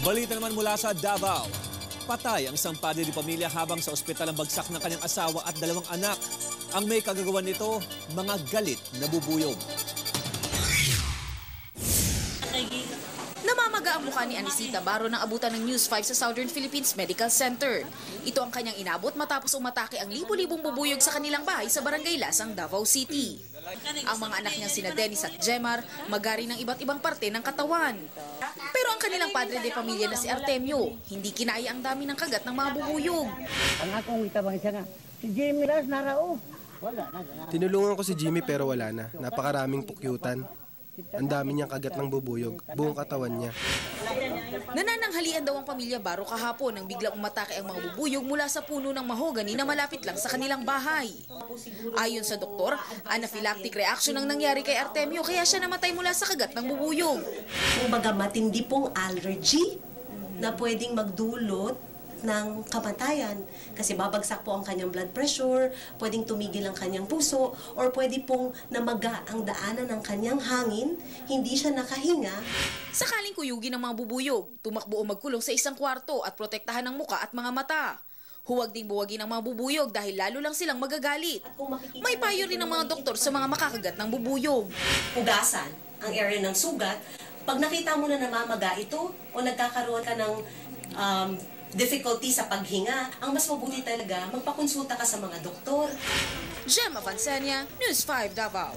Balita naman mula sa Davao. Patay ang isang padre de pamilya habang sa ospital ang bagsak ng kanyang asawa at 2 anak. Ang may kagagawan nito, mga galit na bubuyog. Namamaga ang mukha ni Anisita Baro nang abutan ng News 5 sa Southern Philippines Medical Center. Ito ang kanyang inabot matapos umatake ang libu-libong bubuyog sa kanilang bahay sa Barangay Lasang, Davao City. Ang mga anak niyang sina Dennis at Jemar magari ng iba't ibang parte ng katawan. Pero ang kanilang padre de pamilya na si Artemio, hindi kinaya ang dami ng kagat ng mga bubuyog. Ang akong itabang siya nga, si Jimmy Ras narao. Wala na. Tinulungan ko si Jimmy pero wala na. Napakaraming pukyutan. Ang dami niyang kagat ng bubuyog, buong katawan niya. Nanananghalian daw ang pamilya Baro kahapon nang biglang umatake ang mga bubuyog mula sa puno ng mahogany na malapit lang sa kanilang bahay. Ayon sa doktor, anaphylactic reaction ang nangyari kay Artemio kaya siya namatay mula sa kagat ng bubuyog. Kumbaga matindi pong allergy na pwedeng magdulot ng kamatayan kasi babagsak po ang kanyang blood pressure, pwedeng tumigil ang kanyang puso, or pwede pong namaga ang daanan ng kanyang hangin, hindi siya nakahinga. Sakaling kuyugin ng mga bubuyog, tumakbo o magkulong sa isang kwarto at protektahan ang muka at mga mata. Huwag ding buwagin ang mga bubuyog dahil lalo lang silang magagalit. May payo rin ng mga doktor sa mga makakagat ng bubuyog. Hugasan ang area ng sugat. Pag nakita mo na namamaga ito o nagkakaroon ka ng difficulty sa paghinga, ang mas mabuti talaga, magpakonsulta ka sa mga doktor. Gemma Vansenia, News 5 Davao.